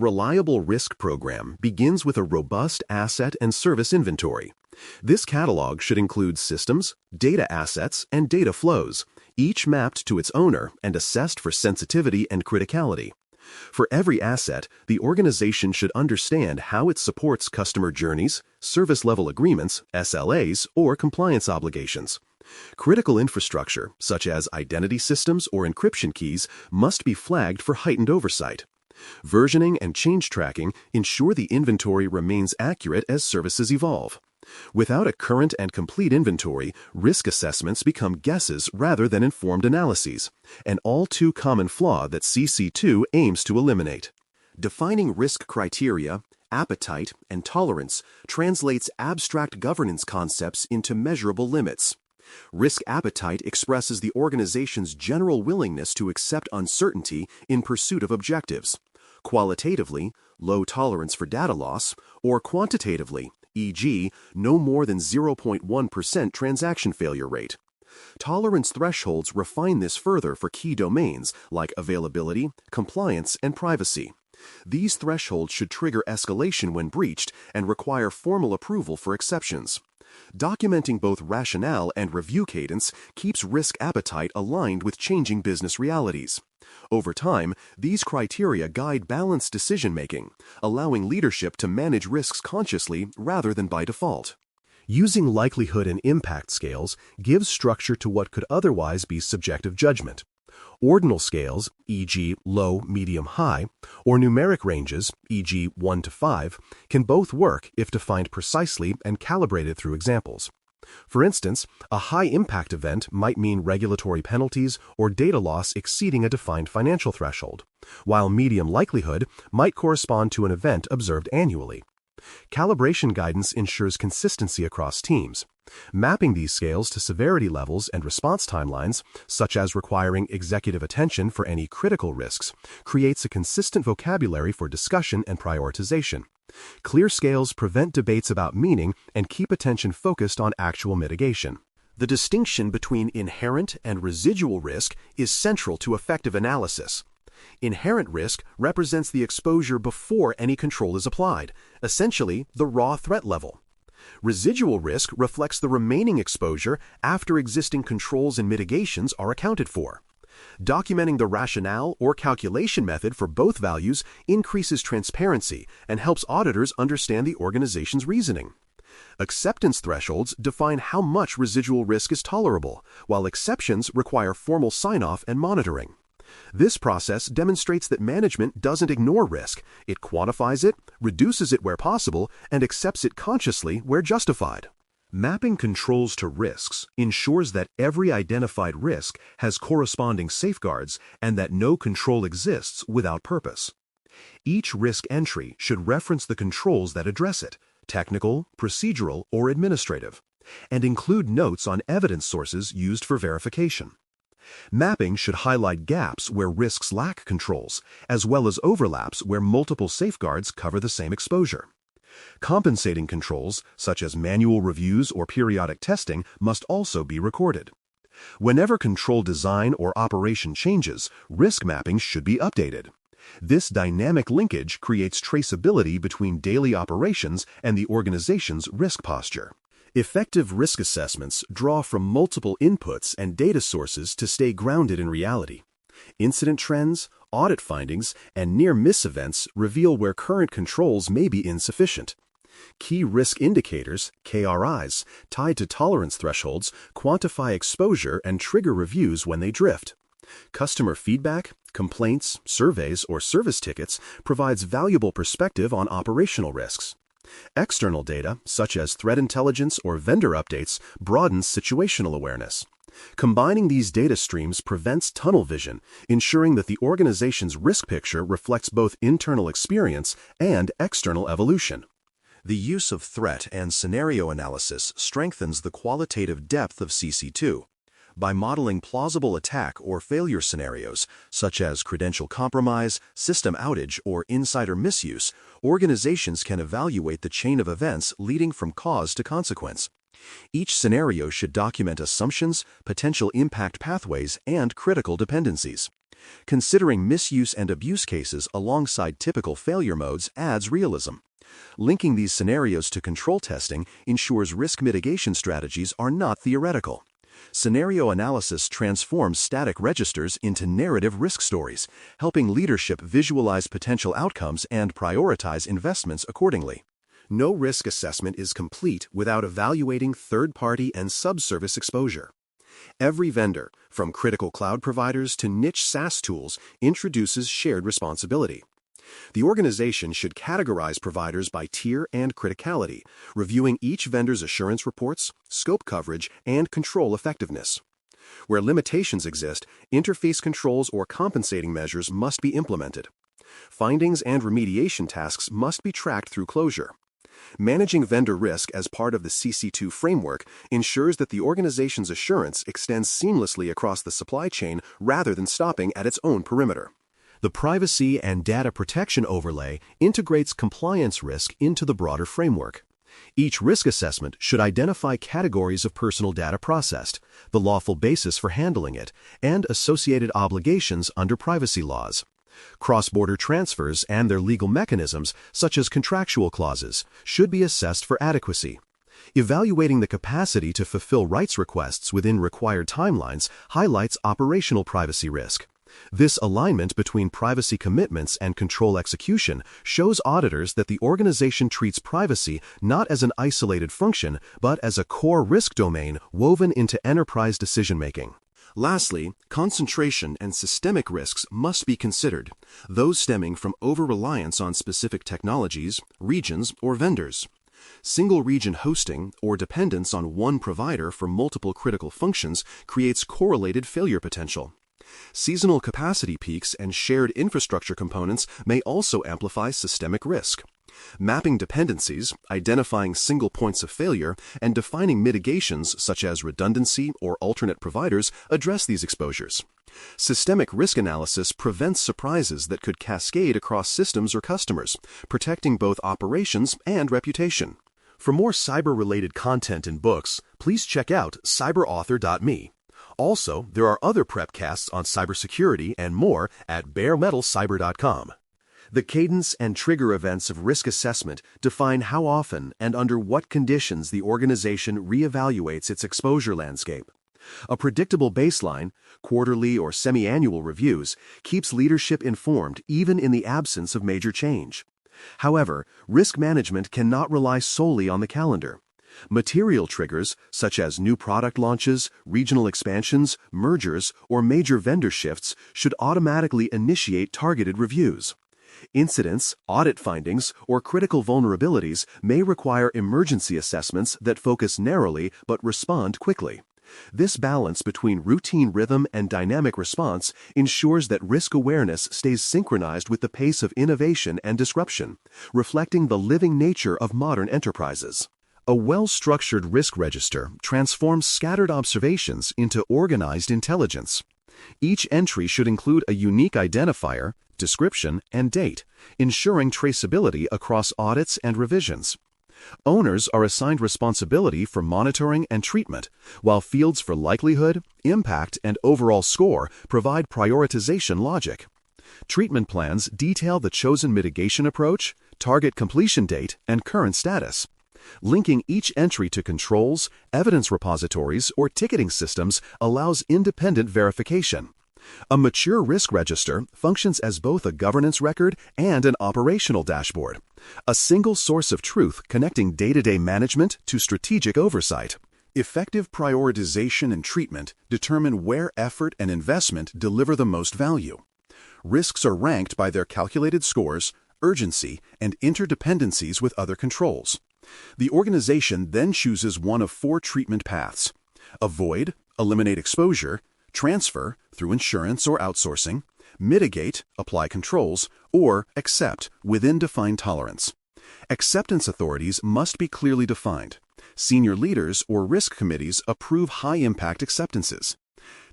reliable risk program begins with a robust asset and service inventory. This catalog should include systems, data assets, and data flows, each mapped to its owner and assessed for sensitivity and criticality. For every asset, the organization should understand how it supports customer journeys, service-level agreements, SLAs, or compliance obligations. Critical infrastructure, such as identity systems or encryption keys, must be flagged for heightened oversight. Versioning and change tracking ensure the inventory remains accurate as services evolve. Without a current and complete inventory, risk assessments become guesses rather than informed analyses, an all-too-common flaw that CC2 aims to eliminate. Defining risk criteria, appetite, and tolerance translates abstract governance concepts into measurable limits. Risk appetite expresses the organization's general willingness to accept uncertainty in pursuit of objectives. Qualitatively, low tolerance for data loss, or quantitatively, e.g., no more than 0.1% transaction failure rate. Tolerance thresholds refine this further for key domains like availability, compliance, and privacy. These thresholds should trigger escalation when breached and require formal approval for exceptions. Documenting both rationale and review cadence keeps risk appetite aligned with changing business realities. Over time, these criteria guide balanced decision-making, allowing leadership to manage risks consciously rather than by default. Using likelihood and impact scales gives structure to what could otherwise be subjective judgment. Ordinal scales, e.g. low, medium, high, or numeric ranges, e.g. 1 to 5, can both work if defined precisely and calibrated through examples. For instance, a high-impact event might mean regulatory penalties or data loss exceeding a defined financial threshold, while medium likelihood might correspond to an event observed annually. Calibration guidance ensures consistency across teams. Mapping these scales to severity levels and response timelines, such as requiring executive attention for any critical risks, creates a consistent vocabulary for discussion and prioritization. Clear scales prevent debates about meaning and keep attention focused on actual mitigation. The distinction between inherent and residual risk is central to effective analysis. Inherent risk represents the exposure before any control is applied, essentially the raw threat level. Residual risk reflects the remaining exposure after existing controls and mitigations are accounted for. Documenting the rationale or calculation method for both values increases transparency and helps auditors understand the organization's reasoning. Acceptance thresholds define how much residual risk is tolerable, while exceptions require formal sign-off and monitoring. This process demonstrates that management doesn't ignore risk, it quantifies it, reduces it where possible, and accepts it consciously where justified. Mapping controls to risks ensures that every identified risk has corresponding safeguards and that no control exists without purpose. Each risk entry should reference the controls that address it, technical, procedural, or administrative, and include notes on evidence sources used for verification. Mapping should highlight gaps where risks lack controls, as well as overlaps where multiple safeguards cover the same exposure. Compensating controls, such as manual reviews or periodic testing, must also be recorded. Whenever control design or operation changes, risk mapping should be updated. This dynamic linkage creates traceability between daily operations and the organization's risk posture. Effective risk assessments draw from multiple inputs and data sources to stay grounded in reality. Incident trends, audit findings, and near-miss events reveal where current controls may be insufficient. Key risk indicators, KRIs, tied to tolerance thresholds, quantify exposure and trigger reviews when they drift. Customer feedback, complaints, surveys, or service tickets provides valuable perspective on operational risks. External data, such as threat intelligence or vendor updates, broadens situational awareness. Combining these data streams prevents tunnel vision, ensuring that the organization's risk picture reflects both internal experience and external evolution. The use of threat and scenario analysis strengthens the qualitative depth of CC2. By modeling plausible attack or failure scenarios, such as credential compromise, system outage, or insider misuse, organizations can evaluate the chain of events leading from cause to consequence. Each scenario should document assumptions, potential impact pathways, and critical dependencies. Considering misuse and abuse cases alongside typical failure modes adds realism. Linking these scenarios to control testing ensures risk mitigation strategies are not theoretical. Scenario analysis transforms static registers into narrative risk stories, helping leadership visualize potential outcomes and prioritize investments accordingly. No risk assessment is complete without evaluating third-party and subservice exposure. Every vendor, from critical cloud providers to niche SaaS tools, introduces shared responsibility. The organization should categorize providers by tier and criticality, reviewing each vendor's assurance reports, scope coverage, and control effectiveness. Where limitations exist, interface controls or compensating measures must be implemented. Findings and remediation tasks must be tracked through closure. Managing vendor risk as part of the CC2 framework ensures that the organization's assurance extends seamlessly across the supply chain rather than stopping at its own perimeter. The privacy and data protection overlay integrates compliance risk into the broader framework. Each risk assessment should identify categories of personal data processed, the lawful basis for handling it, and associated obligations under privacy laws. Cross-border transfers and their legal mechanisms, such as contractual clauses, should be assessed for adequacy. Evaluating the capacity to fulfill rights requests within required timelines highlights operational privacy risk. This alignment between privacy commitments and control execution shows auditors that the organization treats privacy not as an isolated function, but as a core risk domain woven into enterprise decision-making. Lastly, concentration and systemic risks must be considered, those stemming from over-reliance on specific technologies, regions, or vendors. Single-region hosting or dependence on one provider for multiple critical functions creates correlated failure potential. Seasonal capacity peaks and shared infrastructure components may also amplify systemic risk. Mapping dependencies, identifying single points of failure, and defining mitigations such as redundancy or alternate providers address these exposures. Systemic risk analysis prevents surprises that could cascade across systems or customers, protecting both operations and reputation. For more cyber-related content and books, please check out cyberauthor.me. Also, there are other prepcasts on cybersecurity and more at baremetalcyber.com. The cadence and trigger events of risk assessment define how often and under what conditions the organization reevaluates its exposure landscape. A predictable baseline, quarterly or semi-annual reviews, keeps leadership informed even in the absence of major change. However, risk management cannot rely solely on the calendar. Material triggers, such as new product launches, regional expansions, mergers, or major vendor shifts, should automatically initiate targeted reviews. Incidents, audit findings, or critical vulnerabilities may require emergency assessments that focus narrowly but respond quickly. This balance between routine rhythm and dynamic response ensures that risk awareness stays synchronized with the pace of innovation and disruption, reflecting the living nature of modern enterprises. A well-structured risk register transforms scattered observations into organized intelligence. Each entry should include a unique identifier, description, and date, ensuring traceability across audits and revisions. Owners are assigned responsibility for monitoring and treatment, while fields for likelihood, impact, and overall score provide prioritization logic. Treatment plans detail the chosen mitigation approach, target completion date, and current status. Linking each entry to controls, evidence repositories, or ticketing systems allows independent verification. A mature risk register functions as both a governance record and an operational dashboard, a single source of truth connecting day-to-day management to strategic oversight. Effective prioritization and treatment determine where effort and investment deliver the most value. Risks are ranked by their calculated scores, urgency, and interdependencies with other controls. The organization then chooses one of 4 treatment paths: avoid, eliminate exposure, transfer through insurance or outsourcing, mitigate, apply controls, or accept within defined tolerance. Acceptance authorities must be clearly defined. Senior leaders or risk committees approve high-impact acceptances.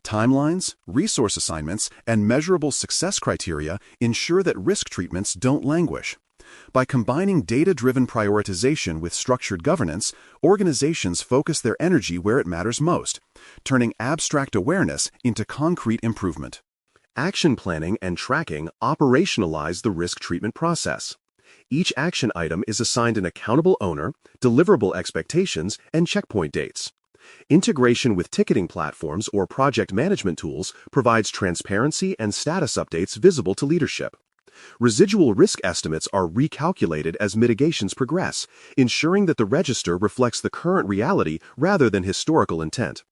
Timelines, resource assignments, and measurable success criteria ensure that risk treatments don't languish. By combining data-driven prioritization with structured governance, organizations focus their energy where it matters most, turning abstract awareness into concrete improvement. Action planning and tracking operationalize the risk treatment process. Each action item is assigned an accountable owner, deliverable expectations, and checkpoint dates. Integration with ticketing platforms or project management tools provides transparency and status updates visible to leadership. Residual risk estimates are recalculated as mitigations progress, ensuring that the register reflects the current reality rather than historical intent.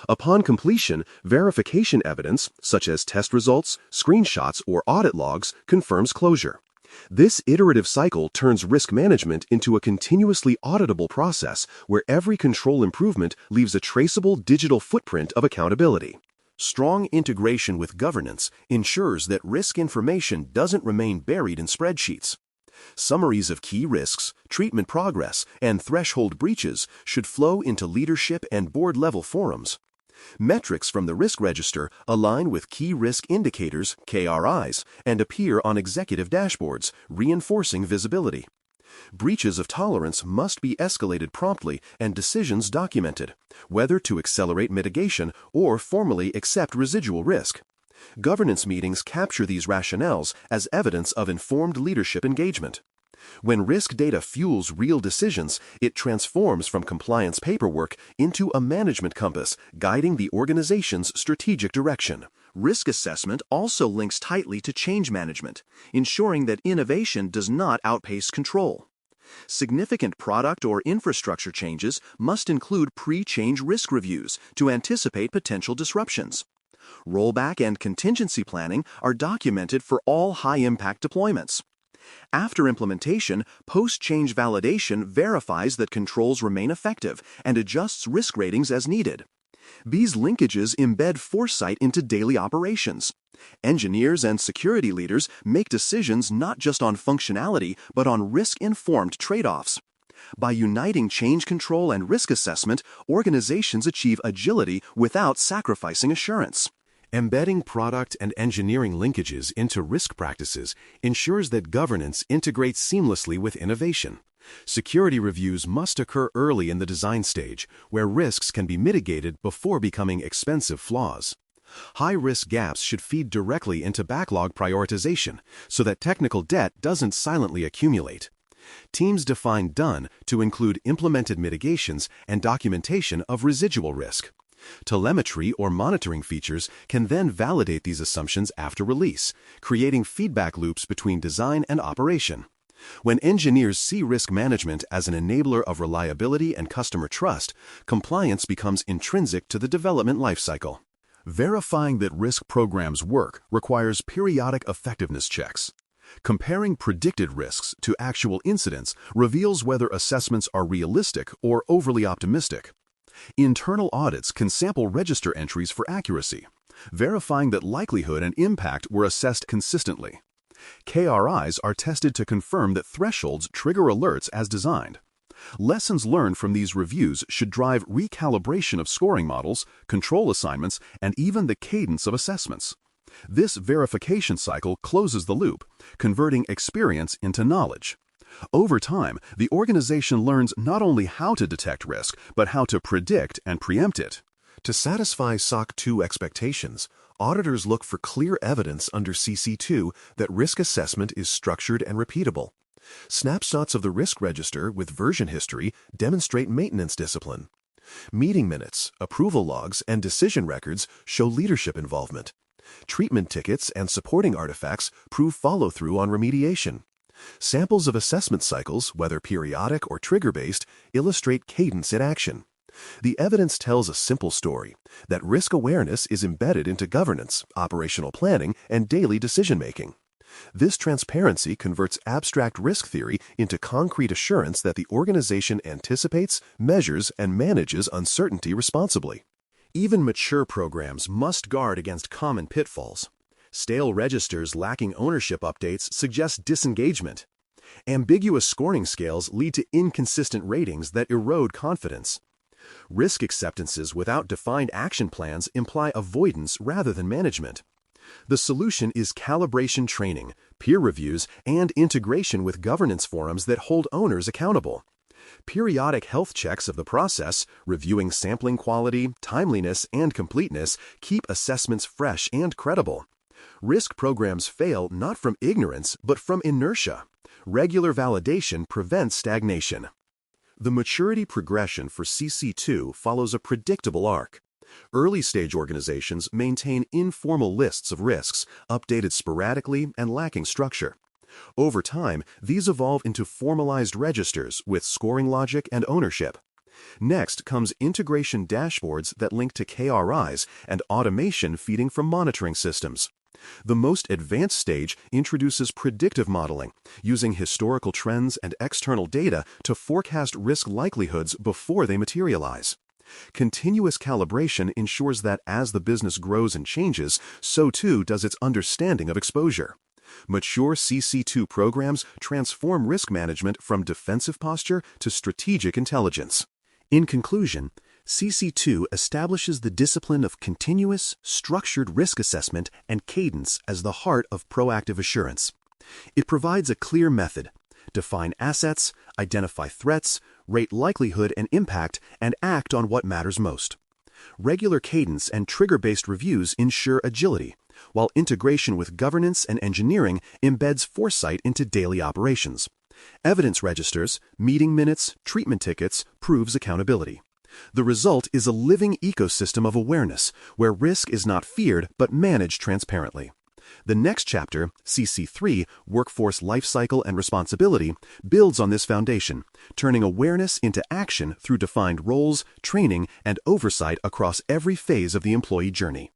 Upon completion, verification evidence, such as test results, screenshots, or audit logs, confirms closure. This iterative cycle turns risk management into a continuously auditable process where every control improvement leaves a traceable digital footprint of accountability. Strong integration with governance ensures that risk information doesn't remain buried in spreadsheets. Summaries of key risks, treatment progress, and threshold breaches should flow into leadership and board-level forums. Metrics from the risk register align with key risk indicators, KRIs, and appear on executive dashboards, reinforcing visibility. Breaches of tolerance must be escalated promptly and decisions documented, whether to accelerate mitigation or formally accept residual risk. Governance meetings capture these rationales as evidence of informed leadership engagement. When risk data fuels real decisions, it transforms from compliance paperwork into a management compass, guiding the organization's strategic direction. Risk assessment also links tightly to change management, ensuring that innovation does not outpace control. Significant product or infrastructure changes must include pre-change risk reviews to anticipate potential disruptions. Rollback and contingency planning are documented for all high-impact deployments. After implementation, post-change validation verifies that controls remain effective and adjusts risk ratings as needed. These linkages embed foresight into daily operations. Engineers and security leaders make decisions not just on functionality, but on risk-informed trade-offs. By uniting change control and risk assessment, organizations achieve agility without sacrificing assurance. Embedding product and engineering linkages into risk practices ensures that governance integrates seamlessly with innovation. Security reviews must occur early in the design stage, where risks can be mitigated before becoming expensive flaws. High-risk gaps should feed directly into backlog prioritization so that technical debt doesn't silently accumulate. Teams define done to include implemented mitigations and documentation of residual risk. Telemetry or monitoring features can then validate these assumptions after release, creating feedback loops between design and operation. When engineers see risk management as an enabler of reliability and customer trust, compliance becomes intrinsic to the development lifecycle. Verifying that risk programs work requires periodic effectiveness checks. Comparing predicted risks to actual incidents reveals whether assessments are realistic or overly optimistic. Internal audits can sample register entries for accuracy, verifying that likelihood and impact were assessed consistently. KRIs are tested to confirm that thresholds trigger alerts as designed. Lessons learned from these reviews should drive recalibration of scoring models, control assignments, and even the cadence of assessments. This verification cycle closes the loop, converting experience into knowledge. Over time, the organization learns not only how to detect risk, but how to predict and preempt it. To satisfy SOC 2 expectations, auditors look for clear evidence under CC2 that risk assessment is structured and repeatable. Snapshots of the risk register with version history demonstrate maintenance discipline. Meeting minutes, approval logs, and decision records show leadership involvement. Treatment tickets and supporting artifacts prove follow-through on remediation. Samples of assessment cycles, whether periodic or trigger-based, illustrate cadence in action. The evidence tells a simple story, that risk awareness is embedded into governance, operational planning, and daily decision-making. This transparency converts abstract risk theory into concrete assurance that the organization anticipates, measures, and manages uncertainty responsibly. Even mature programs must guard against common pitfalls. Stale registers lacking ownership updates suggest disengagement. Ambiguous scoring scales lead to inconsistent ratings that erode confidence. Risk acceptances without defined action plans imply avoidance rather than management. The solution is calibration training, peer reviews, and integration with governance forums that hold owners accountable. Periodic health checks of the process, reviewing sampling quality, timeliness, and completeness, keep assessments fresh and credible. Risk programs fail not from ignorance, but from inertia. Regular validation prevents stagnation. The maturity progression for CC2 follows a predictable arc. Early-stage organizations maintain informal lists of risks, updated sporadically and lacking structure. Over time, these evolve into formalized registers with scoring logic and ownership. Next comes integration dashboards that link to KRIs and automation feeding from monitoring systems. The most advanced stage introduces predictive modeling, using historical trends and external data to forecast risk likelihoods before they materialize. Continuous calibration ensures that as the business grows and changes, so too does its understanding of exposure. Mature CC2 programs transform risk management from defensive posture to strategic intelligence. In conclusion, CC2 establishes the discipline of continuous, structured risk assessment and cadence as the heart of proactive assurance. It provides a clear method: define assets, identify threats, rate likelihood and impact, and act on what matters most. Regular cadence and trigger-based reviews ensure agility, while integration with governance and engineering embeds foresight into daily operations. Evidence registers, meeting minutes, treatment tickets proves accountability. The result is a living ecosystem of awareness, where risk is not feared but managed transparently. The next chapter, CC3, Workforce Lifecycle and Responsibility, builds on this foundation, turning awareness into action through defined roles, training, and oversight across every phase of the employee journey.